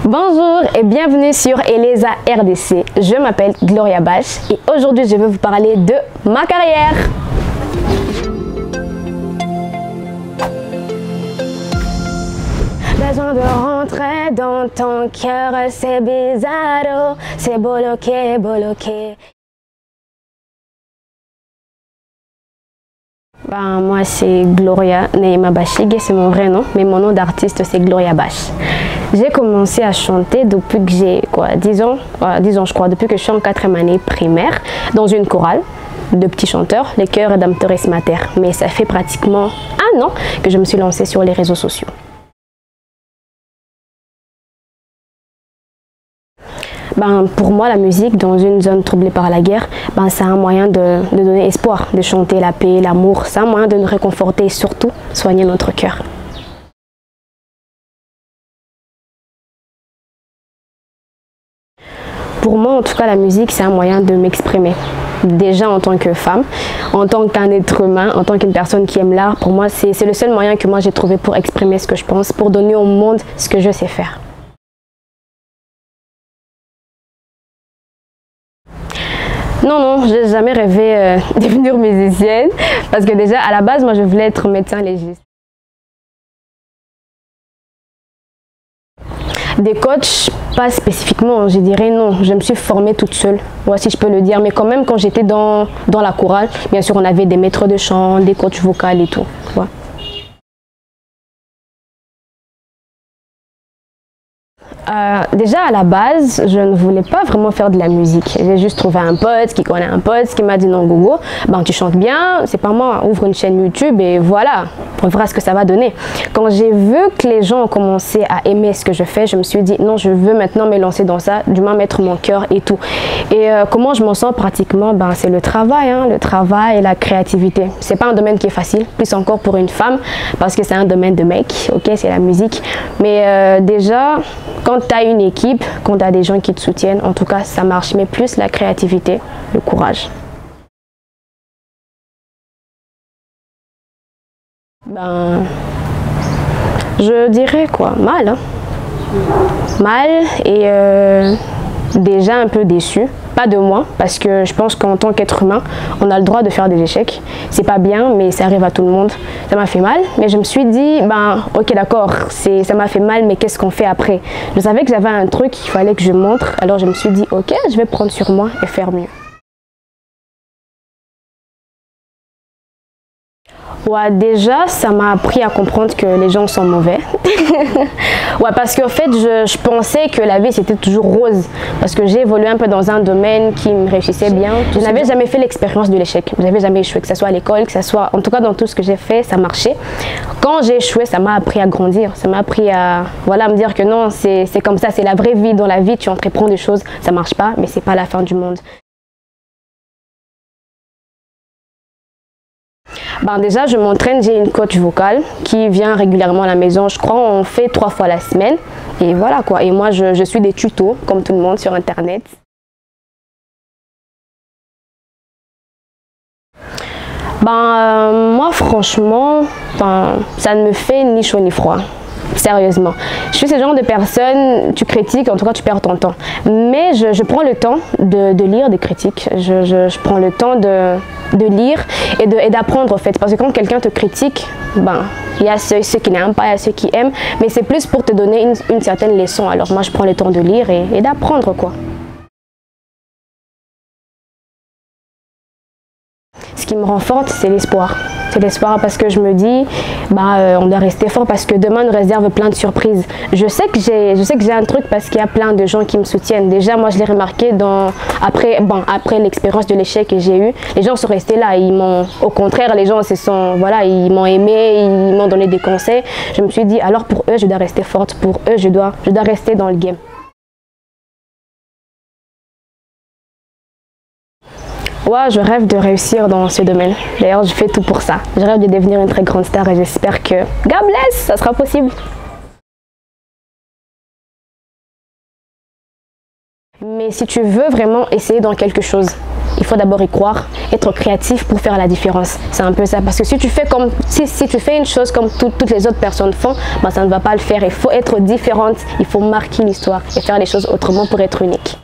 Bonjour et bienvenue sur Eleza RDC. Je m'appelle Gloria Bash et aujourd'hui je vais vous parler de ma carrière. Besoin de rentrer dans ton cœur, c'est bizarre, c'est bloqué, bloqué. Moi c'est Gloria Neema Bashig, c'est mon vrai nom, mais mon nom d'artiste c'est Gloria Bash. J'ai commencé à chanter depuis que j'ai 10 ans je crois, depuis que je suis en 4e année primaire dans une chorale de petits chanteurs, les chœurs et d'Amteris Mater. Mais ça fait pratiquement 1 an que je me suis lancée sur les réseaux sociaux. Pour moi, la musique dans une zone troublée par la guerre, c'est un moyen de donner espoir, de chanter la paix, l'amour. C'est un moyen de nous réconforter et surtout soigner notre cœur. Pour moi, en tout cas, la musique, c'est un moyen de m'exprimer. Déjà en tant que femme, en tant qu'un être humain, en tant qu'une personne qui aime l'art, pour moi, c'est le seul moyen que moi j'ai trouvé pour exprimer ce que je pense, pour donner au monde ce que je sais faire. Non, j'ai jamais rêvé de devenir musicienne parce que déjà à la base, moi je voulais être médecin légiste. Des coachs, pas spécifiquement, je dirais non. Je me suis formée toute seule, si je peux le dire. Mais quand même, quand j'étais dans la chorale, bien sûr, on avait des maîtres de chant, des coachs vocaux et tout. Ouais. Déjà à la base, je ne voulais pas vraiment faire de la musique. J'ai juste trouvé un pote qui connaît un pote qui m'a dit non Gogo, tu chantes bien, c'est pas moi, ouvre une chaîne YouTube et voilà, on verra ce que ça va donner. Quand j'ai vu que les gens ont commencé à aimer ce que je fais, je me suis dit non, je veux maintenant me lancer dans ça, du moins mettre mon cœur et tout. Et comment je m'en sens pratiquement, c'est le travail et la créativité. C'est pas un domaine qui est facile, plus encore pour une femme parce que c'est un domaine de mec, ok, c'est la musique. Mais déjà, quand tu as une équipe, quand tu as des gens qui te soutiennent, en tout cas ça marche, mais plus la créativité, le courage. Je dirais mal, mal et déjà un peu déçu. Pas de moi, parce que je pense qu'en tant qu'être humain, on a le droit de faire des échecs. C'est pas bien, mais ça arrive à tout le monde. Ça m'a fait mal, mais je me suis dit, ok d'accord, ça m'a fait mal, mais qu'est-ce qu'on fait après? Je savais que j'avais un truc qu'il fallait que je montre, alors je me suis dit, ok, je vais prendre sur moi et faire mieux. Déjà, ça m'a appris à comprendre que les gens sont mauvais. Parce qu'en fait, je pensais que la vie c'était toujours rose. Parce que j'ai évolué un peu dans un domaine qui me réussissait bien. Je n'avais jamais fait l'expérience de l'échec. Je n'avais jamais échoué, que ce soit à l'école, que ce soit... En tout cas, dans tout ce que j'ai fait, ça marchait. Quand j'ai échoué, ça m'a appris à grandir. Ça m'a appris à me dire que non, c'est comme ça, c'est la vraie vie. Dans la vie, tu entreprends des choses, ça marche pas, mais c'est pas la fin du monde. Déjà, je m'entraîne, j'ai une coach vocale qui vient régulièrement à la maison. Je crois on fait 3 fois la semaine. Et voilà quoi. Et moi, je suis des tutos, comme tout le monde, sur Internet. Moi, franchement, ça ne me fait ni chaud ni froid. Sérieusement, je suis ce genre de personne, tu critiques, en tout cas tu perds ton temps. Mais je prends le temps de lire des critiques, je prends le temps de lire et d'apprendre en fait. Parce que quand quelqu'un te critique, il y a ceux qui n'aiment pas, il y a ceux qui aiment, mais c'est plus pour te donner une certaine leçon. Alors moi je prends le temps de lire et d'apprendre quoi. Ce qui me rend forte, c'est l'espoir. C'est l'espoir parce que je me dis, on doit rester fort parce que demain nous réserve plein de surprises. Je sais que j'ai un truc parce qu'il y a plein de gens qui me soutiennent. Déjà, moi, je l'ai remarqué après l'expérience de l'échec que j'ai eu. Les gens sont restés là. Au contraire, les gens ils m'ont aimé, ils m'ont donné des conseils. Je me suis dit, alors pour eux, je dois rester forte. Pour eux, je dois rester dans le game. Je rêve de réussir dans ce domaine. D'ailleurs, je fais tout pour ça. Je rêve de devenir une très grande star et j'espère que, God bless, ça sera possible. Mais si tu veux vraiment essayer dans quelque chose, il faut d'abord y croire, être créatif pour faire la différence. C'est un peu ça, parce que si tu fais une chose comme toutes les autres personnes font, ben, ça ne va pas le faire. Il faut être différente, il faut marquer l'histoire et faire les choses autrement pour être unique.